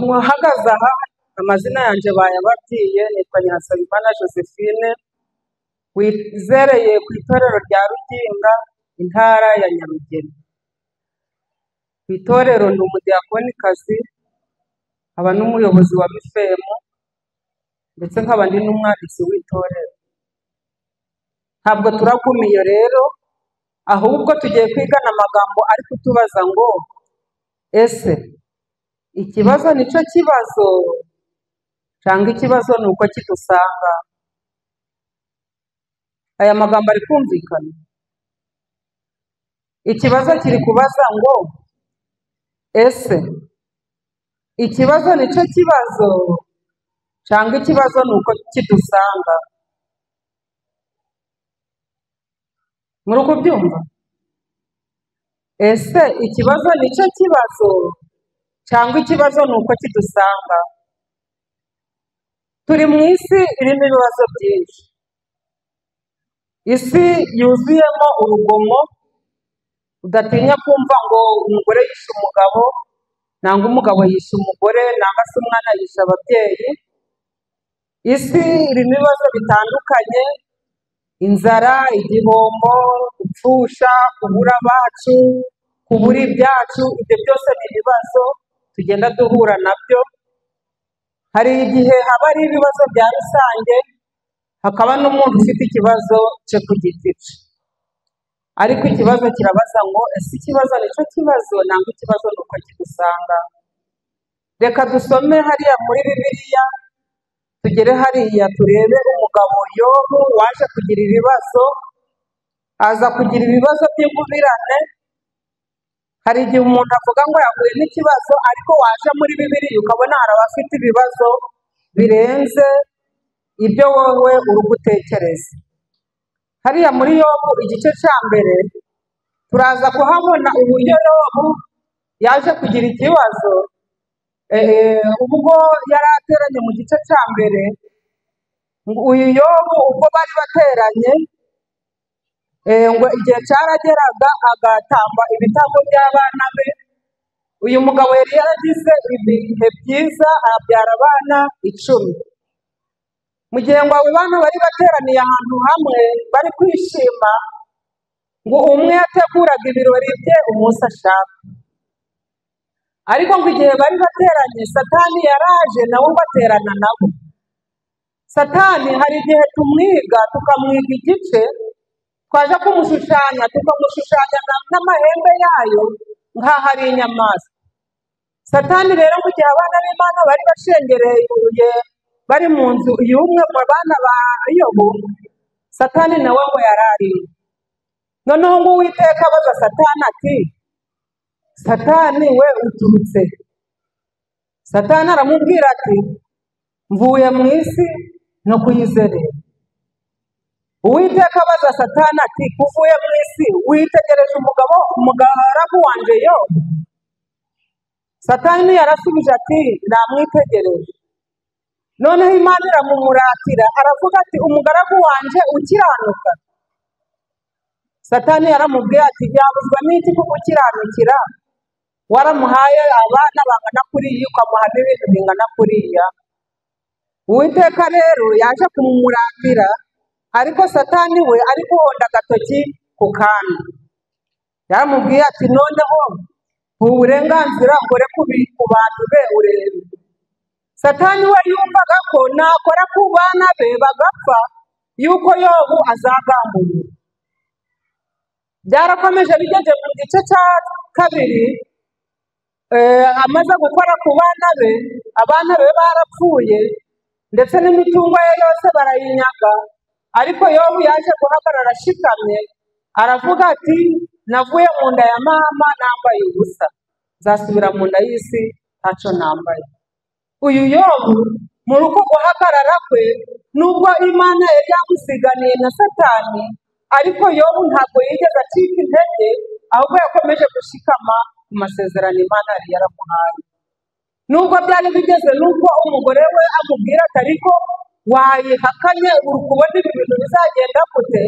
Tuhagaze aha amazina yanjye bayababwiye, nitwa Nyirasabimana Josephine, wizereye ku itorero rya Ruginga, intara ya Nyarugenge. Ku itorero ni umudiyakonikazi, aba n'umuyobozi wa mifemu, ndetse nkaba ndi n'umwanditsi w'itorero. Ntabwo turagumiye rero, ahubwo tugiye kwigana amagambo ari kutubaza ngo ese ikibazo nicyo kibazo cyangwa ikibazo ni uko kidusanga? Aya magambo ari kumvikana. Ikibazo kiri kubaza ngo ese ikibazo nicyo kibazo cyangwa ikibazo ni uko kidusanga? Muri kubyumva? Ese ikibazo nicyo kibazo cyangwa ikibazo ni uko kidusanga? Turi mu isi irimo ibibazo byinshi. Isi yuzuyemo urugomo, udatinya kumva ngo umugore yishe umugabo, nangwa umugabo yishe umugore, nangwa se umwana yishe ababyeyi. Isi irimo ibibazo bitandukanye: inzara, igihombo, gupfusha, kubura abacu, kubura ibyacu. Ibyo byose ni ibibazo tugenda duhura nabyo. Hari igihe haba ari ibibazo bya rusange, hakaba n'umuntu ufite ikibazo cyo ku giti cye. Ariko ikibazo kirabaza ngo ese ikibazo nicyo kibazo nangwa ikibazo ni uko kidusanga? Reka dusome hariya muri Bibiliya, tugere hariya turebe umugabo Yobu waje kugira ibibazo, aza kugira ibibazo by'ingubirane. Hari igihe umuntu avuga ngo yahuye n'ikibazo, ariko waje muri Bibiliya ukabona hari abafite ibibazo birenze ibyo wowe uri gutekereza. Hariya muri Yobu igice cya mbere turaza kuhabona uburyo Yobu yaje kugira ikibazo. Ubwo yari ateranye mu gice cya mbere, uyu Yobu ubwo bari bateranye, ngo igihe cyarageraga agatamba ibitambo by'abana be. Uyu mugabo yari yaragize ibihe byiza, abyara abana 10. Mu gihe ngo abo bana bari bateraniye ahantu hamwe bari kwishima, ngo umwe yateguraga ibirori bye umunsi ashaka. Ariko ngo igihe bari bateranye, Satani yaraje nawe baterana nabo. Satani hari igihe tumwiga tukamwiga igice, twaje kumushushanya tukamushushanya n'amahembe yayo nk'aho ari inyamaswa. Satani rero mu gihe abana b'Imana bari bashengereye bari mu nzu y'umwe mu bana ba Yobu, Satani nawe ngo yararimo. Noneho ngo Uwiteka abaza Satani ati, Satani we uturutse? Satani aramubwira ati, mvuye mu isi no kuyizerera. Uwiteka abaza Satani ati, uvuye mu isi witegereje umugaragu wanje Yobu? Satani yarasubije ati, namwitegereje. Noneho Imana iramumuratira, aravuga ati, umugaragu wanje ukiranuka? Satani yaramubwiye ati, yabuzwa n'iki kugukiranukira? Waramuhaye abana bangana kuriya, ukamuha n'ibintu bingana kuriya. Uwiteka rero yaje kumumuratira, ariko Satani we ari guhonda agatoki ku kandi. Yaramubwiye ati, noneho uburenganzira ngore ku bantu be urebe. Satani we yumvaga ko nakora ku bana be bagapfa, yuko Yobu azagamburira. Byarakomeje bigeze mu gice cya kabiri, amaze gukora ku bana be, abana be barapfuye, ndetse n'imitungo ye yose barayinyaga. Ariko Yobu yaje guhagarara ashikamye, aravuga ati, navuye mu nda ya mama nambaye ubusa, nzasubira mu nda y'isi ntacyo nambaye. Uyu Yobu mu ruko guhagarara kwe, nubwo Imana yari yamusiganiye na Satani, ariko Yobu ntabwo yigeze acika intege, ahubwo yakomeje gushikama ku masezerano Imana yari yaramuhaye. Nubwo byari bigeze n'ubwo umugore we amubwira ati, ariko wayihakanye, uri kubona ibi bintu bizagenda gute?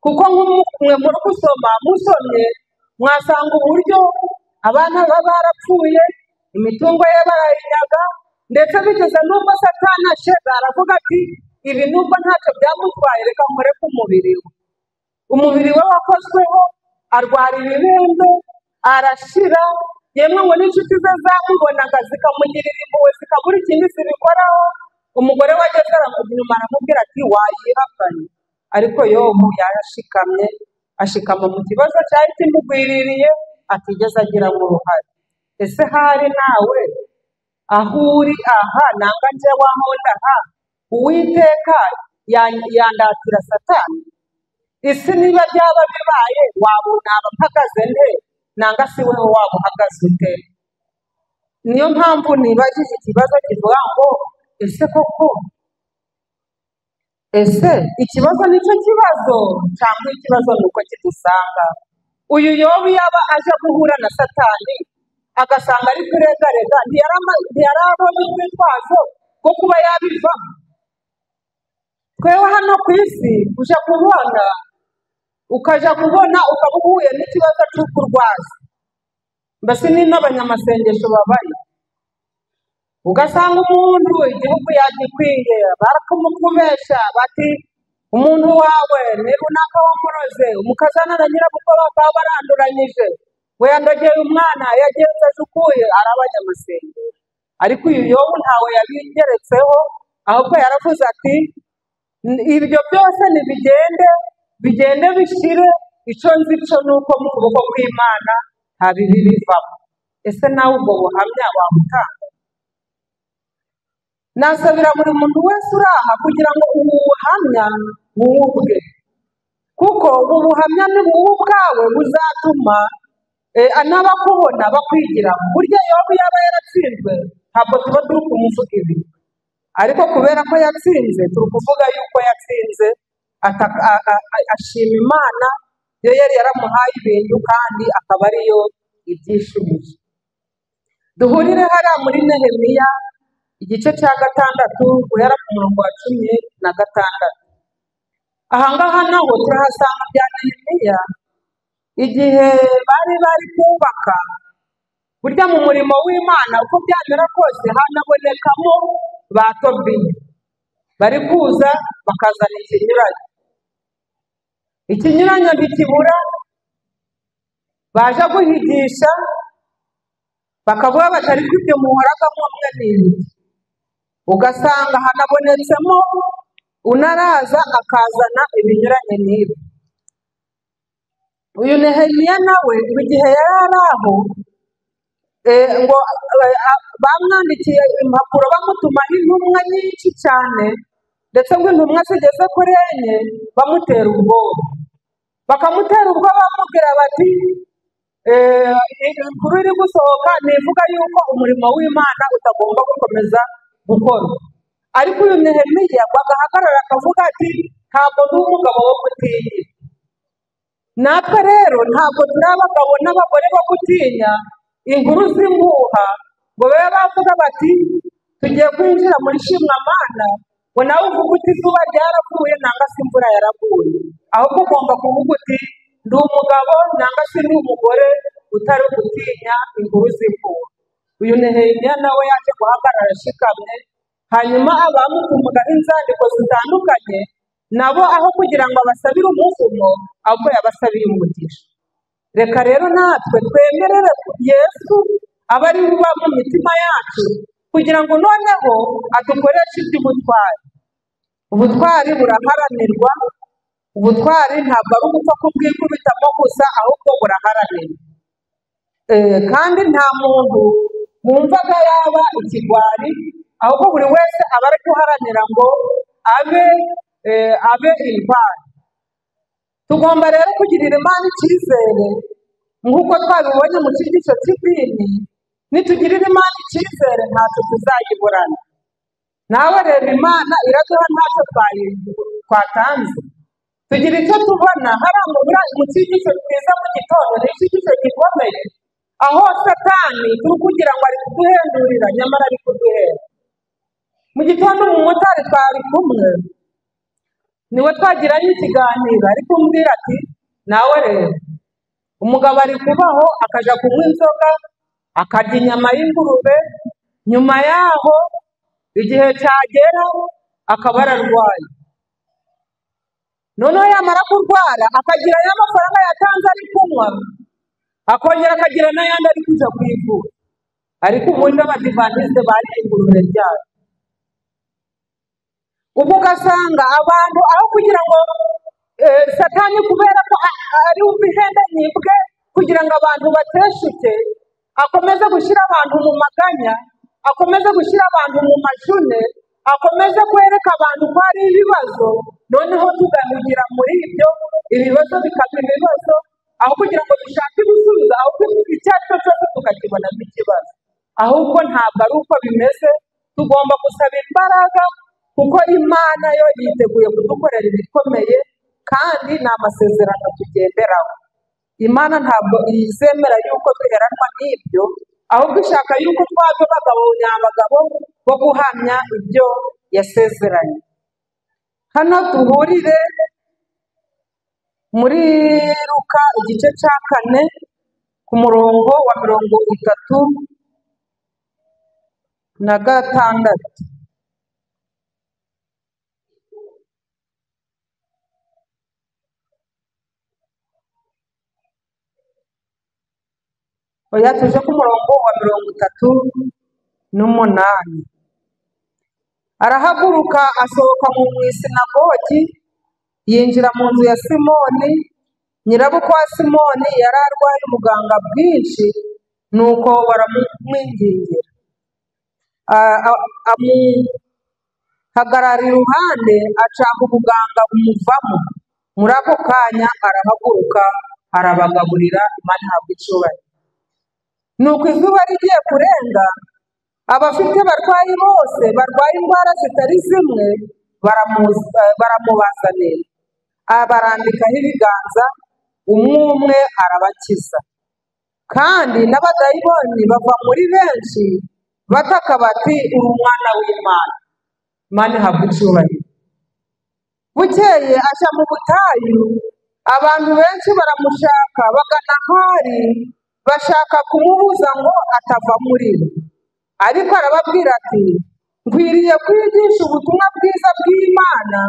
Kuko nk'umwe muri musomye mwasanga uburyo abana baba barapfuye, imitungo ye barayinyaga, ndetse bigeze n'ubwo Satani ashega aravuga ati ibi nubwo ntacyo byamutwaye reka nkore ku mubiri we. Umubiri we wakozweho, arwara ibibembe, arashira, yemwe ngo n'inshuti ze zamubonaga zikamugirira impuhwe zikabura ikindi zibikoraho. Umugore wageze inyuma aramubwira ati wayihakanye, ariko Yobu yarashikamye, ashikama mu kibazo cyari kimugwiririye atigeze agira mu ruhare. Ese hari nawe aho uri aha nanga nje wahonda aha, Uwiteka yandatira Satani? Isi niba byaba bibaye wabona mpagaze nde, nanga si weho waba uhagaze ute? Niyo mpamvu nibajije ikibazo kivuga ngo ese koko, ese ikibazo nicyo kibazo cyangwa ikibazo nuko kidusanga? Uyu Yobu yaba aje guhura na Satani agasanga ari kuregarega, ntiyarabonye urwitwazo rwo kuba yabivamo. Twewe hano ku isi uje kubona, ukaja kubona ukaba uhuye n'ikibazo cy'ukurwaza, mbese ni n'abanyamasengesho babaye, ugasanga umuntu igihugu yagikwiye barakumukubesha bati umuntu wawe ni runaka wamuroze, umukazana na nyirabukwe bakaba baranduranyije, we yandogeye umwana yagenzeje ukuye, ari abanyamasengesho. Ariko uyu Yobu ntawe yabigeretseho, ahubwo yaravuze ati ibyo byose bigende bishire, icyo nzi cyo ni uko mu kuboko kw'Imana nta bibi bivamo. Ese nawe ubwo buhamya wamutanga? Nasabira buri muntu wese uri aha kugira ngo ubu buhamya buwubwe, kuko ubu buhamya ni buwu bwawe buzatuma n'abakubona bakwigiramo. Burya Yobu yaba yaratsinzwe ntabwo tuba turi kumuvuga ibi, ariko kubera ko yatsinze turi kuvuga yuko yatsinze, ashima Imana yo yari yaramuhaye ibintu kandi akaba ariyo ibyishubije. Duhurire hariya muri Nehemiya igice cya 6 guhera ku murongo wa 16. Ahangaha naho turahasanga bya Nehemiya igihe bari kubaka. Burya mu murimo w'Imana uko byamera kose hanabonekamo ba Tobiya bari kuza bakazana ikinyuranyo ntikibura, baje guhigisha bakavuga batari kwibyo muhoragamo mwe n'ibiki, ugasanga hanabonetsemo unaraza akazana ibinyuranye n'ibi. Uyu Nehemiya nawe mu gihe yari ari aho ngo bamwandikiye impapuro bamutumaho intumwa nyinshi cyane, ndetse ngo intumwa zigeze kuri enye, bamutera ubwoba, bakamutera ubwoba bamubwira bati inkuru iri gusohoka nivuga yuko umurimo w'Imana utagomba gukomeza gukora. Ariko uyu Nehemiya agahagarara akavuga ati ntabwo ndi umugabo wo gutinya. Natwe rero ntabwo turi abagabo n'abagore bo gutinya inkuru z'impuha ngo babe bavuga bati tugiye kwinjira muri Shimwamana, ngo nawe uvuga uti izuba ryaravuye nanga se imvura yaraguye. Ahubwo ugomba kuvuga uti ndi umugabo nanga se ndi umugore utari gutinya inkuru z'impuha. Uyu Nehemiya nawe yaje guhagarara ashikamye, hanyuma abamutumugaho inzandiko zitandukanye nabo aho kugira ngo abasabire umuvumo ahubwo yabasabiye umugisha. Reka rero natwe twemerere Yesu aba ari uba mu mitima yacu kugira ngo noneho adukoreshe iby'ubutwari. Ubutwari buraharanirwa, ubutwari ntabwo ari ugupfa kubwikubitamo gusa, ahubwo buraharanirwa. Kandi nta muntu wumvaga yaba ikigwari, ahubwo buri wese aba ari guharanira ngo abe intwari. Tugomba rero kugirira Imana icyizere nk'uko twabibonye mu cyigisho cy'idini. Nitugirira Imana icyizere ntacyo tuzayiburana. Nawe rero Imana iraduha ntacyo twatanze. Tugira icyo tubona hariya mu cyigisho twiza mu gitondo, ni icyigisho gikomeye, aho Satani turi kugira ngo ari kuduhendurira nyamara ari kuduhera. Mu gitondo umumotari twari kumwe niwe twagiranye ikiganiro, ari kumbwira ati nawe rero umugabo ari kubaho akaja kunywa inzoga akarya inyama y'ingurube, nyuma yaho igihe cyagera akaba ararwaye. Noneho yamara kurwara akagira y'amafaranga yatanze ari kunywa, akongera akagira n'ayandi ari kujya kwivura. Ariko ubundi abadivantisite bari ingurube ryabo. Ubwo ugasanga abantu aho kugira ngo Satani kubera ko ari ubuhendanye bwe kugira ngo abantu bateshuke, akomeze gushyira abantu mu maganya, akomeze gushyira abantu mu majune, akomeze kwereka abantu ko hari ibibazo, noneho tugahugira muri ibyo ibibazo bikaba ibibazo, aho kugira ngo dushake ibisubizo, ahubwo icyo ari cyo cyose tukakibonamo ikibazo. Ahubwo ntabwo ari uko bimeze, tugomba gusaba imbaraga kuko Imana yo yiteguye kudukorera ibikomeye kandi ni amasezerano tugenderaho. Imana ntabwo izemera yuko duheranwa n'ibyo, ahubwo ishaka yuko twaba abagabo nyabagabo bo guhamya ibyo yasezeranye. Hano duhurire muri Luka igice cya 4 ku murongo wa 36. Oya tuje ku murongo wa 38. Arahaguruka asohoka mu isinagogi, yinjira mu nzu ya Simoni. Nyirabukwe wa Simoni yari arwaye ubuganga bwinshi, nuko baramwingingira. Amuhagarara iruhande, acanga ubuganga bumuvamo. Muri ako kanya arahaguruka arabagaburira. Imana ihabwe icyubahiro. Nuko izuba rigiye kurenga, abafite abarwayi bose barwaye indwara zitari zimwe baramubazanira, abarambikaho ibiganza, umwe umwe arabakiza. Kandi n'abadayimoni bava muri benshi bataka bati, uri umwana w'Imana. Imana ihabwe icyubahiro. Bukeye aja mu butayu, abantu benshi baramushaka bagana ahari, bashaka kumubuza ngo atava muri bo. Ariko arababwira ati, nkwiriye kwigisha ubutumwa bwiza bw'Imana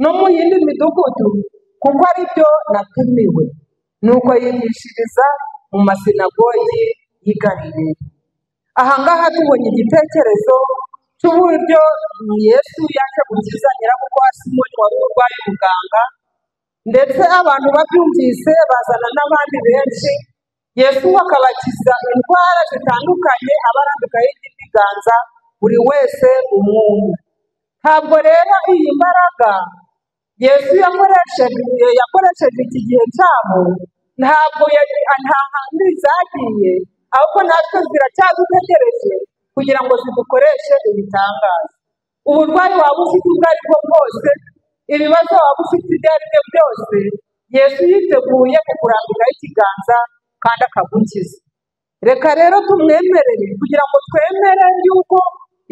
no mu yindi midugudu, kuko ari byo natumiwe. Nuko yigishiriza mu masinagogi y'i Galileya. Ahangaha tubonye igitekerezo cy'uburyo Yesu yaje gukiza nyirabukwe wa Simoni wari urwaye ubuganga, ndetse abantu babyumvise bazana n'abandi benshi. Yesu akabakiza indwara zitandukanye, abarambikaho ibiganza, buri wese umwe. Ntabwo rero iyi mbaraga Yesu yakoresheje iki gihe cyabo, ntabwo nta handi zagiye, ahubwo natwe ziracyadutegereje kugira ngo zidukoreshe ibitangaza. Uburwayi waba ufite ubwo ari bwo bwose, ibibazo waba ufite ibyo ari byo byose, Yesu yiteguye kukurambikaho ikiganza kandi akagukiza. Reka rero tumwemerere kugira ngo twemere yuko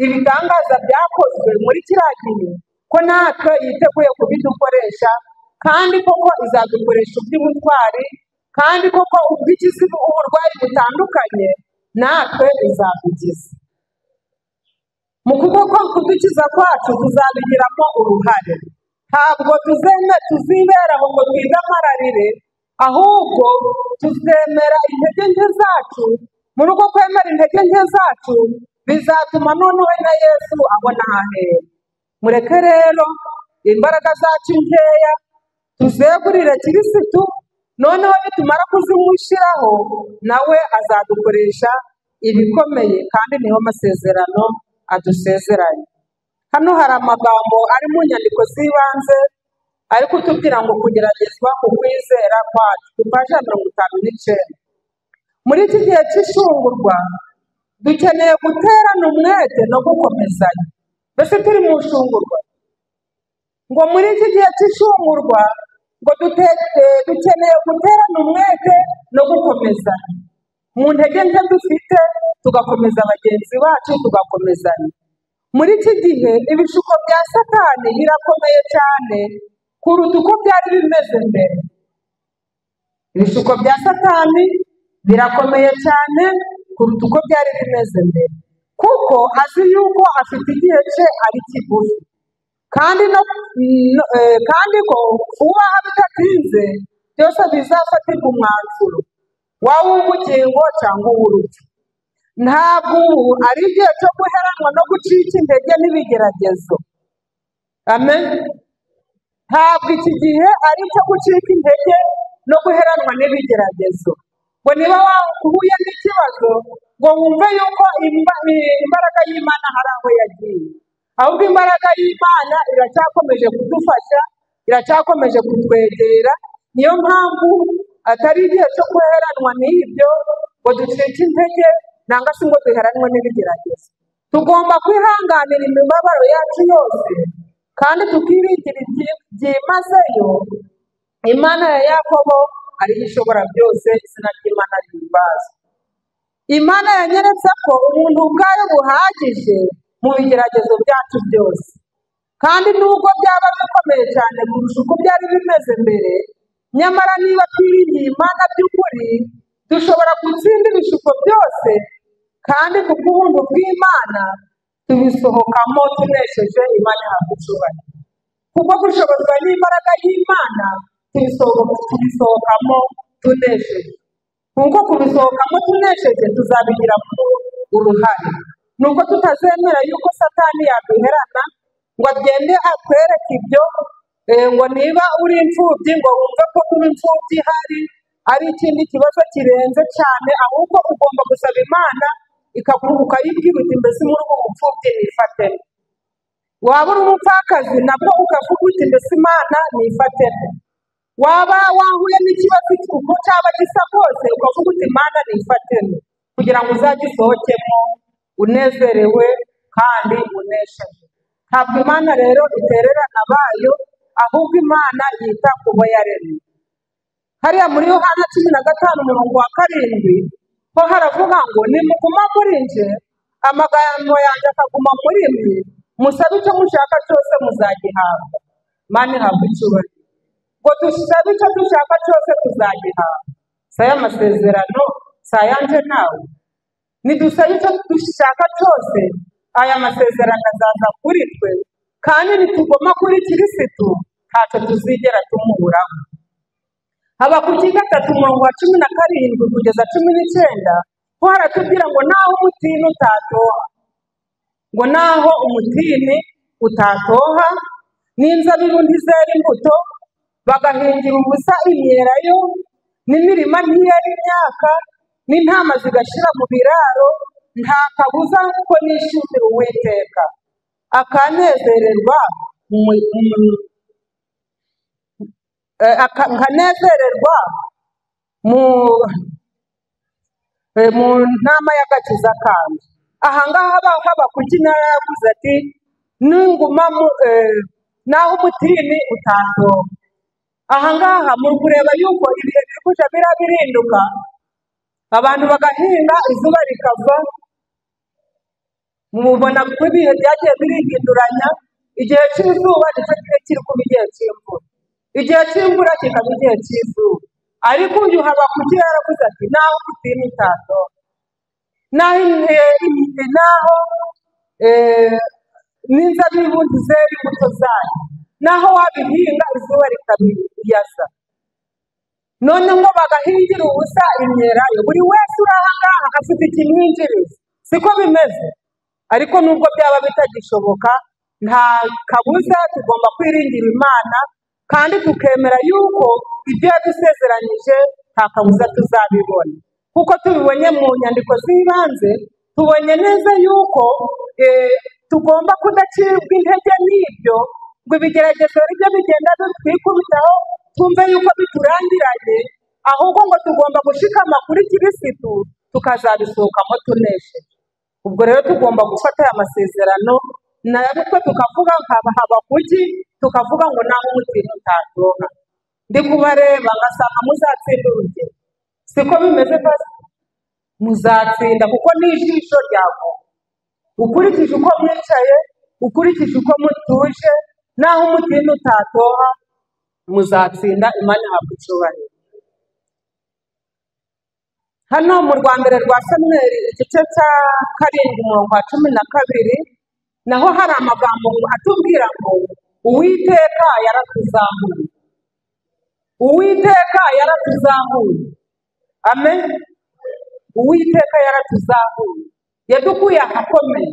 ibitangaza byakozwe muri kiriya gihe, ko natwe yiteguye kubidukoresha, kandi koko izadukoresha ubw'ubutwari, kandi koko ubwikiza uburwayi butandukanye natwe izadukiza. Mu kuboko kudukiza kwacu tuzabigiramo uruhare. Ntabwo tuzibera ngo twidamararire, ahubwo tuzemera intege nke zacu. Muri uko kwemera intege nke zacu bizatuma noneho na Yesu abona ahera. Mureke rero imbaraga zacu nkeya tuzegurire Kirisitu, noneho nitumara kuzimushyiraho nawe azadukoresha ibikomeye, kandi niho masezerano adusezeranye. Hano hari amagambo ari mu nyandiko z'ibanze ari kutubwira ngo kugeragezwa ku kwizera kwacu, ku paji 59. Muri iki gihe cy'ishungurwa dukeneye guterana umwete no gukomezanya. Mbese turi mu shungurwa ngo muri iki gihe cy'ishungurwa ngo dukeneye guterana umwete no gukomezanya. Mu ntege nke dufite tugakomeza bagenzi bacu, tugakomezanya. Muri iki gihe ibishuko bya Satani birakomeye cyane kuruta uko byari bimeze mbere. Ibishuko bya Satani birakomeye cyane kuruta uko byari bimeze mbere, kuko azi yuko afite igihe cye ari kigufi, kandi ko vuba bidatinze byose bizafatirwa umwanzuro, waba uw'ubugingo cyangwa uw'urupfu. Ntabwo ubu ari igihe cyo guheranwa no gucika intege n'ibigeragezo. Amen. Ntabwo iki gihe ari icyo gucika intege no guheranwa n'ibigeragezo, ngo niba wahuye n'ikibazo ngo wumve yuko imbaraga y'Imana hari aho yagiye, ahubwo imbaraga y'Imana iracyakomeje kudufasha, iracyakomeje kutwegera. Niyo mpamvu atari igihe cyo guheranwa n'ibyo ngo ducike intege nanga se ngo duheranwe n'ibigeragezo. Tugomba kwihanganira imibabaro yacu yose kandi tukiringira byimazeyo. Imana ya Yakobo ariyo ishobora byose, izina ry'Imana rihimbazwe. Imana yanyeretse ko umuntu ubwayo buhagije mu bigeragezo byacu byose, kandi nubwo byaba bikomeye cyane kurusha uko byari bimeze mbere, nyamara niba twiringiye Imana by'ukuri dushobora gutsinda ibishuko byose, kandi ku bw'ubuntu bw'Imana tubisohokamo tunesheje. Imana ihabwa icyubahiro. Kuko gushobozwa n'imbaraga y'Imana tubisohokamo tunesheje. Nk'uko kubisohokamo tunesheje tuzabigiramo uruhare. Nuko tutazemera yuko Satani yaduherana ngo agende atwereke ibyo, ngo niba uri imfubyi ngo wumve ko kuba imfubyi hari ari ikindi kibazo kirenze cyane, ahubwo ugomba gusaba Imana ukayibwira uti mbese muri ubu bupfubyi nifatemo. Waba uri umupfakazi nabwo ukavuga uti mbese Imana nifatemo. Waba wahuye n'ikibazo uko cyaba gisa kose ukavuga uti Imana nifatemo, kugira ngo uzagisohokemo unezerewe kandi unesheje. Ntabwo Imana rero itererana abayo, ahubwo Imana yita ku bo yaremye. Hariya muri Yohana 15:7 ho haravuga ngo nimuguma muri nje amagambo yanjye akaguma muri mwe, musabe icyo mushaka cyose muzagihabwa. Imana ihabwa icyubahiro. Ngo dusabe icyo dushaka cyose tuzagihabwa. Saya amasezerano sayanje nawe. Nidusabe icyo dushaka cyose aya masezerano azaza kuri twe, kandi nitugoma kuri Kirisitu ntacyo tuzigera tumuburaho. Habakuki 3:17-19 ho haratubwira ngo naho umutini utatoha, ngo naho umutini utatoha n'inzabibu ntizera imbuto, bagahingira ubusa imyelayo, n'imirima ntiyera imyaka, n'intama zigashira mu biraro, nta kabuza ko nishimira Uwiteka akanezererwa nkanezererwa mu ntama y'agakiza kanjye. Ahangaha Habakuki nawe yavuze ati ninguma naho umutini utatoha. Ahangaha muri kureba yuko ibihe biri kuja birabirinduka, abantu bagahinga izuba rikava, mubona ko ibihe byagiye birihinduranya. Igihe cy'izuba nicyo gihe kiri kuba igihe cy'imvura, igihe cy'imvura kikaba igihe cy'izuba. Ariko uyu Habakuki yaravuze ati naho umutini utatoha, naho n'inzabibu ntizera imbuto zayo, naho wabihinga izuba rikabiyaza, none ngo bagahingira ubusa imyelayo. Buri wese uri ahangaha afite ikimwinjiriza, siko bimeze. Ariko nubwo byaba bitagishoboka, nta kabuza tugomba kwiringira Imana, kandi tukemera yuko ibyo yadusezeranyije nta kabuza tuzabibona. Kuko tubibonye mu nyandiko z'ibanze, tubonye neza yuko tugomba kudacibwa intege n'ibyo ngo ibigeragezo aribyo bigenda bitwikubitaho tumve yuko biturangiranye, ahubwo ngo tugomba gushikama kuri Kirisitu tukazabisohokamo tunesheje. Ubwo rero tugomba gufata aya masezerano natwe tukavuga Habakuki, tukavuga ngo naho umutini utatoha. Ndi kubareba ngasanga muzatsinda urugero, siko bimeze basi? Muzatsinda kuko ni ijisho ryawe. Ukurikije uko mwicaye, ukurikije uko mutuje, naho umutini utatoha muzatsinda. Imana ihabwa icyubahiro. hano mu rwa mbere rwa Samweli igice cya 7:12 naho hari amagambo atubwira ngo Uwiteka yaratuzamuye. Uwiteka yaratuzamuye. Amen. Uwiteka yaratuzamuye, yadukuye ahakomeye.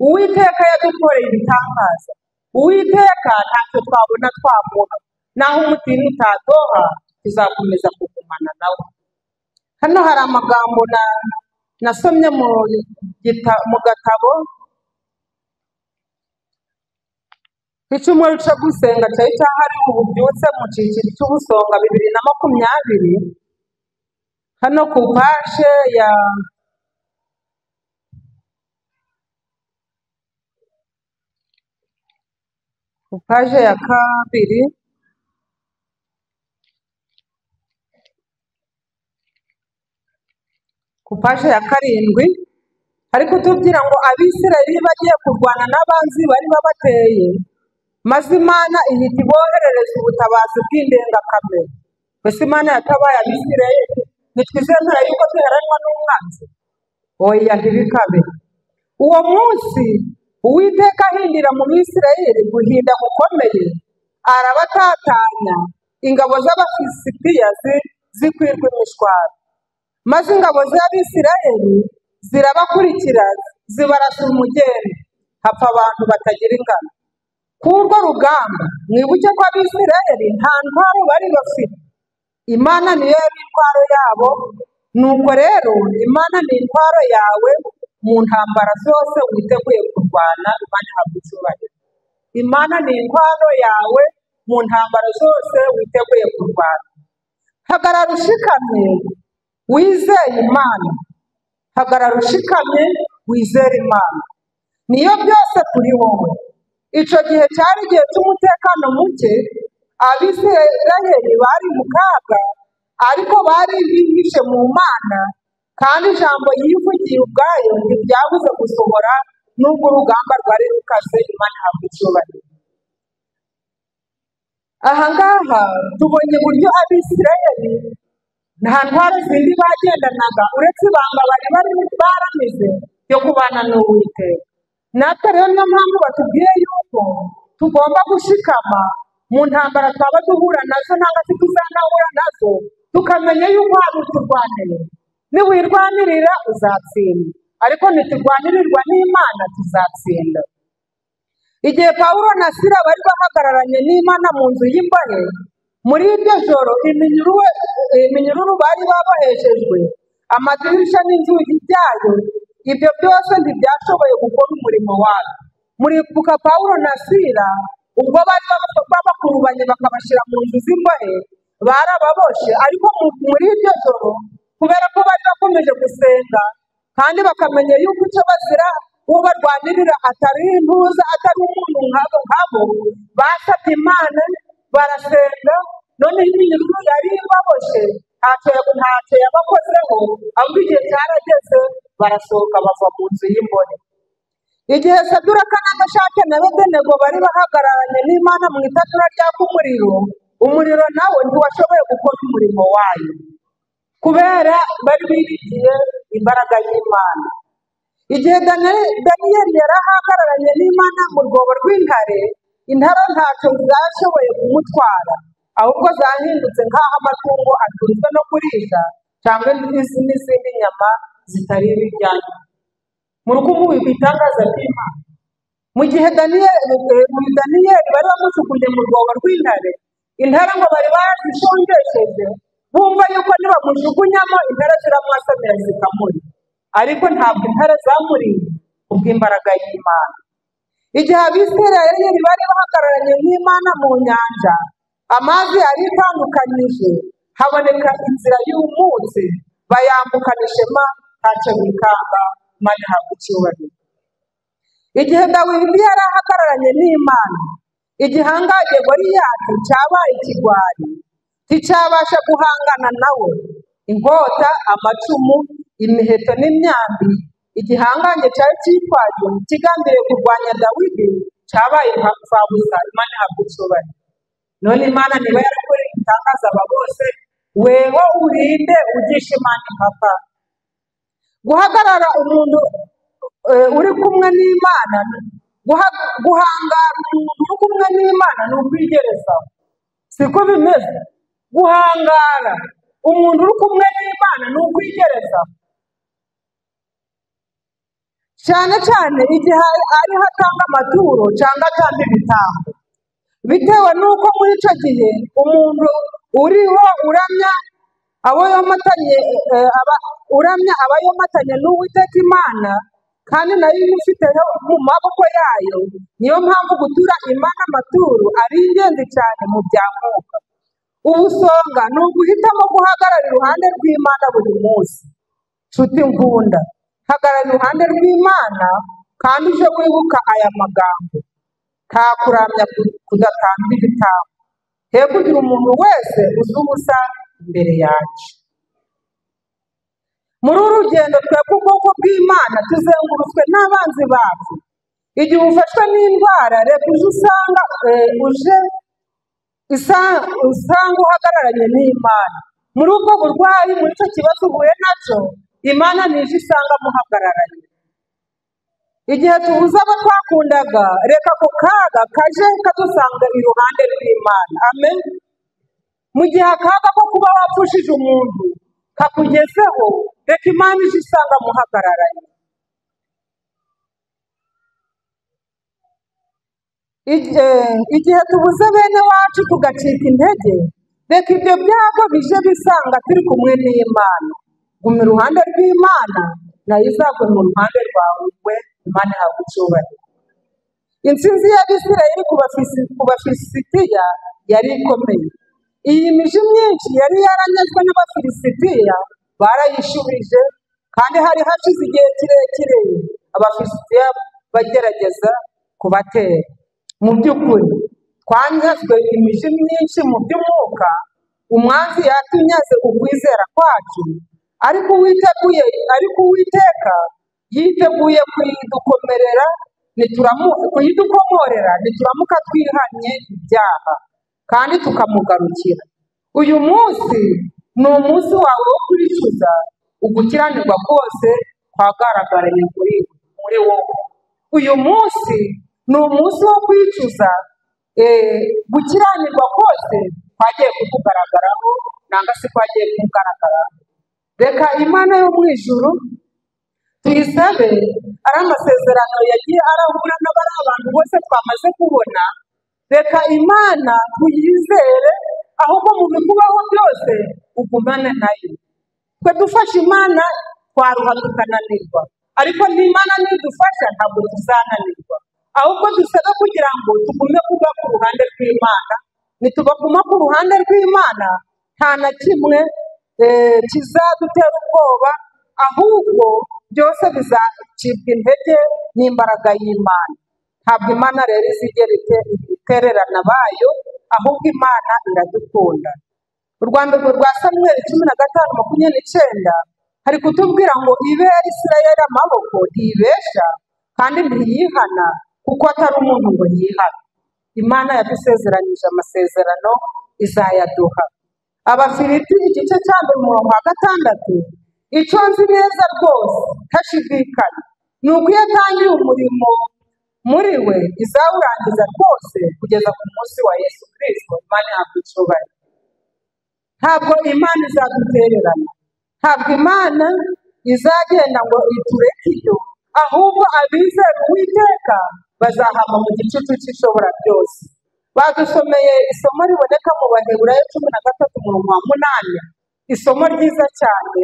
Uwiteka yadukoreye ibitangaza. Uwiteka ntacyo twabona twamura, naho umutima utatoha tuzakomeza kugumana nawe. Hano hari amagambo nasomye mu gatabo icyumweru cyo gusenga cyari cyahariwe ububyutse mu cyiciro cy'ubusonga 2020. hano ku paje ya kabiri ku paje ya 7 ariko tubwira ngo Abisirayeli bagiye kurwana n'abanzi bari babateye, maze Imana ihita iboherereza ubutabazi bw'indengakamere. Mbese Imana yatabaye Abisirayeli, nitwizemera yuko duheranwa n'umwanzi? Oya, ntibikabe. Uwo munsi Uwiteka ahindira mu Bisirayeli guhinda gukomeye, arabatatanya, ingabo z'Abafilisitiya zikwirwa imishwaro, maze ingabo z'Abisirayeli zirabakurikira zibarasa umugeni, hapfa abantu batagira ingano. Kurwo rugamba mwibuke ko Abisirayeli nta ntwaro bari bafite, Imana niyo yari intwaro yabo. Nuko rero Imana ni intwaro yawe mu ntambara zose witeguye kurwana. Imana ihabwa icyubahiro. Imana ni intwaro yawe mu ntambara zose witeguye kurwana. Hagarara ushikamye wizeye Imana. Hagarara ushikamye wizere Imana, niyo byose kuri wowe. Icyo gihe cyari igihe cy'umutekano muke, Abisirayeli bari mu kaga, ariko bari bihishe mu Mana, kandi ijambo yivugiye ubwayo ntiryabuze gusohora nubwo urugamba rwari rukaze. Imana ihabwa icyubahiro. Aha ngaha tubonye uburyo Abisirayeli nta ntwaro zindi bagendanaga uretse ibanga bari baramize yo kubana n'Uwiteka. Natwe rero niyo mpamvu batubwiye yuko tugomba gushikama mu ntambara twaba duhura nazo nangwa se tuzanahura nazo, tukamenya yuko hari uturwanire. Niwirwanirira uzatsinda, ariko niturwanirirwa n'Imana tuzatsinda. Igihe Pawulo na Sila bari bahagararanye n'Imana mu nzu y'imbohe, muri iryo joro iminyururu bari baboheshejwe, amadirisha n'inzugi byayo, ibyo byose ntibyashoboye gukora umurimo wabo. Muribuka Pawulo na Sila ubwo bari babakurubanye bakabashyira mu nzu z'imbohe, barababoshe. Ariko muri iryo joro, kubera ko bari bakomeje gusenga kandi bakamenya yuko icyo bazira uwo barwanirira atari intuza, atari umuntu nkabo, basabye Imana barasenga. Noneho iminyururu yari ibaboshe ntacyo yabakozeho, ahubwo igihe cyarageze barasohoka bava mu nzu y'imbohe. Igihe Saduraka na Meshaki na Abedenego bari bahagararanye n'Imana mu itanura ryaka umuriro nawe ntiwashoboye gukora umurimo wayo, kubera bari biringiye imbaraga y'Imana. Igihe Daniyeli yari ahagararanye n'Imana mu rwobo rw'intare, intare ntacyo zashoboye kumutwara, ahubwo zahindutse nk'aho amatungo atunzwe no kurisha cyangwa n'izindi nyama zitari ibijyanye. Mu rukumu ibitangaza by'Imana. Mu gihe Daniyeli bari bamujugunye mu rwobo rw'intare, intare ngo bari bazishongesheje, bumva yuko nibamujugunyamo intare ziramwasamira zikamurya, ariko ntabwo intare zamuriye kubw'imbaraga y'Imana. Igihe Abisirayeli bari bahagararanye n'Imana mu nyanja, amazi yari itandukanyije, haboneka inzira y'umutsi, bayambukana ishema ntacyo bikanga. Imana ihabwa icyubahiro. Igihe Dawidi yari ahagararanye n'Imana, igihangange Goliyati cyabaye ikigwari, nticyabasha guhangana nawe. Inkota, amacumu, imiheto n'imyambi igihangange cyari cyitwaje kigambiriye kurwanya Dawidi cyabaye impfabusa. Imana ihabwa icyubahiro. None Imana niba yarakoreye ibitangaza aba bose, weho urinde ugisha Imana impaka, guhagarara umuntu uri kumwe n'Imana, guhangara umuntu uri kumwe n'Imana ni ukwigereza, siko bimeze. Guhangara umuntu uri kumwe n'Imana ni ukwigereza, cyane cyane igihe ariho atanga amaturo cyangwa atanga ibitambo, bitewe n'uko muri icyo gihe umuntu uriho uramya abo yomatanye aba yomatanye n'Uwiteka Imana, kandi nayo imufite mu maboko yayo. Niyo mpamvu gutura Imana amaturo ari ingenzi cyane mu bya mwuka. Ubusonga ni uguhitamo guhagarara iruhande rw'Imana buri munsi. Nshuti nkunda, hagarara iruhande rw'Imana kandi uje wibuka aya magambo: nta kuramya kudatanga ibitambo, he kugira umuntu wese uzi ubusa imbere yacu. Muri uru rugendo twebwe ubwoko bw'Imana tuzengurutswe n'abanzi bacu. Igihe ufashwe n'indwara, reka usanga uhagararanye n'Imana. Muri ubwo burwayi, muri icyo kibazo uhuye nacyo, Imana nije isanga muhagararanye. Igihe tubuze abo twakundaga, reka ako kaga kaje kadusanga iruhande rw'Imana. Amen. Mu gihe akaga ko kuba wapfushije umuntu kakugezeho, reka Imana ije isanga muhagararanye. Igihe tubuze bene wacu tugacika intege, reka ibyo byago bije bisanga turi kumwe n'Imana. Guma iruhande rw'Imana, nayo izagwa mu ruhande rwawe. Imana ihabwa icyubahiro. Intsinzi y'Abisirayeli ku Bafilisitiya yari ikomeye. Iyi miji myinshi yari yaranyazwe n'Abafilisitiya barayishubije, kandi hari hashize igihe kirekire Abafilisitiya bagerageza kubatera. Mu by'ukuri twanyazwe imiji myinshi mu by'umwuka, umwanzi yatunyaze ukwizera kwacu, ariko Uwiteka yiteguye kuyidukomorera nituramuka twihanye ibyaha kandi tukamugarukira. Uyu munsi ni umunsi wawe wo kwicuza ugukiranirwa kose kwagaragariye muri wowe. Uyu munsi ni umunsi wo kwicuza gukiranirwa kose kwagiye kukugaragaraho nanga se kwagiye kugaragaraho. Reka Imana yo mu ijuru tuyisabe, ari amasezerano yagiye arahura n'abari abantu bose twamaze kubona. Reka Imana tuyizere, ahubwo mu bikubaho byose ugumane nayo. Twe dufashe Imana twaruha tukananirwa, ariko n'Imana nidufasha ntabwo tuzananirwa, ahubwo dusaba kugira ngo tugume kuba ku ruhande rw'Imana. Nitubaguma ku ruhande rw'Imana, nta na kimwe kizadutera ubwoba, ahubwo byose bizacibwa intege n'imbaraga y'Imana. Ntabwo Imana rero izigera itererana bayo, ahubwo Imana iradukunda. Urwandiko rwa Samweli 15:29 hari kutubwira ngo ibere Isirayeli amaboko ntibesha kandi ntiyihana, kuko atari umuntu ngo yihane. Imana yadusezeranyije amasezerano izayaduha. Abafilipi igice cya 6, icyo nzi neza rwose ntashidikanya ni uko iyo atangiye umurimo muri we izawurangiza rwose kugeza ku munsi wa Yesu Kristo. Imana ihabwa icyubahiro. Ntabwo Imana izadutererana, ntabwo Imana izagenda ngo itureke iyo, ahubwo abizera Uwiteka bazahama mu gicucu cy'ishobora byose. Badusomeye isomo riboneka mu Baheburayo 13:8, isomo ryiza cyane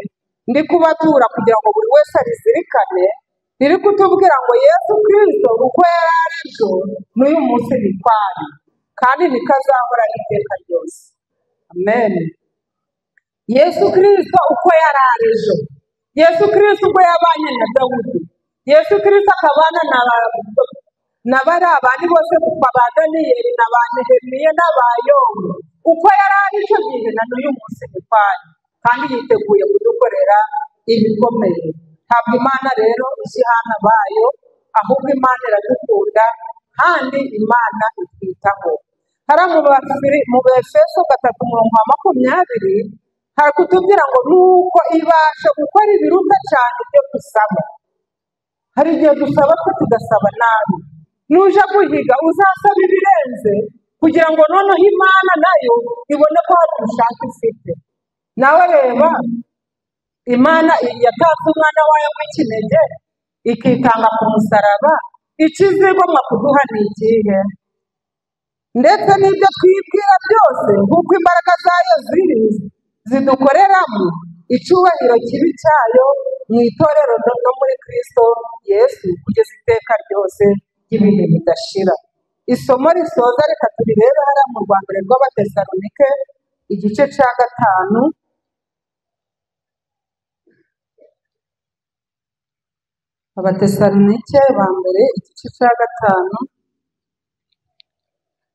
ndi kubatura kugira ngo buri wese arizirikane. Riri kutubwira ngo Yesu Kristo uko yari ari ejo n'uyu munsi ni kwari, kandi niko azahora iteka ryose. Amen. Yesu Kristo uko yari ari ejo, Yesu Kristo uko yabanye na Dawudi, Yesu Kristo akabana na bari abandi bose kuva ba Daniyeli na ba Nehemiya na ba Yobu, uko yari ari icyo gihe na n'uyu munsi ni kwari, kandi yiteguye kudukorera ibikomeye. Ntabwo Imana rero izihana bayo, ahubwo Imana iradukunda kandi Imana itwitaho. Hariya mu Befeso 3:20 hari kutubwira ngo nuko ibasha gukora ibiruta cyane ibyo dusaba. Hari igihe dusaba twe tugasaba nabi, nuja guhiga uzasaba ibirenze kugira ngo noneho Imana nayo ibone ko hari ubushake ifite. Nawe reba, Imana yatanze umwana wayo w'ikinege ikitanga ku musaraba, ikizigomwa kuduha ni ikihe? Ndetse n'ibyo twibwira byose nk'uko imbaraga zayo ziri zidukoreramo, icyubahiro kibi cyayo mu itorero no muri Kristo Yesu kugeza iteka ryose ry'ibihe bidashira. Isomo risoza reka turirebe hariya mu rwa mbere rw'Abatesalonike igice cya 5. Abatesalonike ba mbere igice cya 5,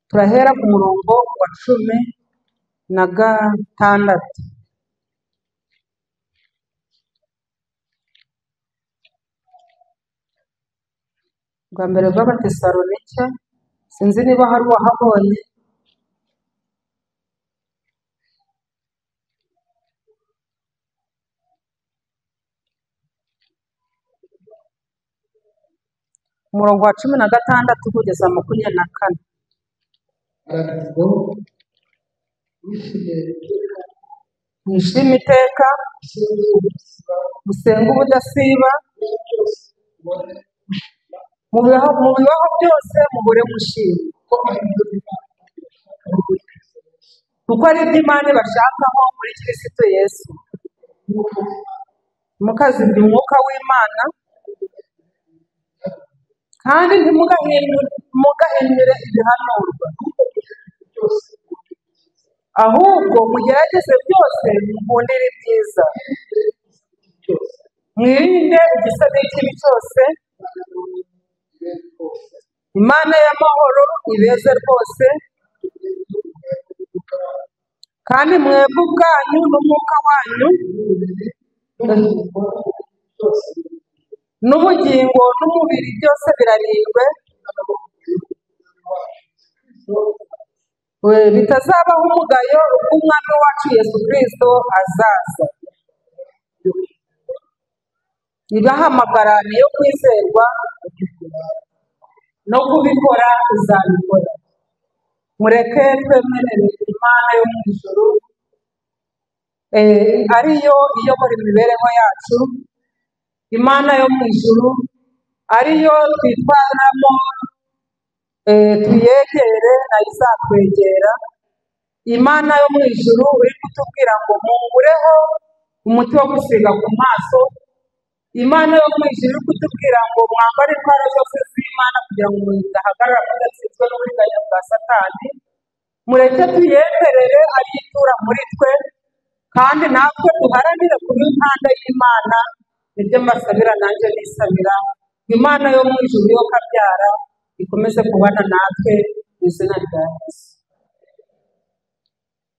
turahera ku murongo wa 16. Bwa mbere rw'Abatesalonike, sinzi niba hari uwahabonye. Umurongo wa 16 kugeza 24. Mwishime iteka, musenge ubudasiba, mu bibaho byose mubure mushima, kuko ari ibyo Imana ibashakaho muri Kristo Yesu. Mukazimya umwuka w'Imana, kandi ntimugahinyure ibihanurwa, ahubwo mugerageze byose mukundire ibyiza, mwirinde igisa n'ikibi cyose. Imana y'amahoro ibeze rwose, kandi mwebwe ubwanyu n'umwuka wanyu n'ubugingo n'umubiri byose birarindwe, bitazabaho umugayo ubwo umwami wacu Yesu Kristo azaza. Ibahamagara niyo kwizerwa, no kubikora uzabikora. Mureke twemerere Imana yo mu ijuru, ariyo iyobora imibereho yacu. Imana yo mu ijuru ariyo twitwaramo, tuyegere nayo izatwegera. Imana yo mu ijuru uri kutubwira ngo mungureho umuti wo gusiga ku maso. Imana yo mu ijuru iri kutubwira ngo mwambare intwaro zose z'Imana kugira ngo mudahagarara mudatsinzwe n'uburiganya bwa Satani. Mureke tuyemerere ayitura muri twe, kandi natwe duharanire kuba impanda y'Imana. Nibyo mbasabira nanjye nisabira. Imana yo mu ijuru yo kabyara ikomeze kubana natwe mu izina rya Yesu.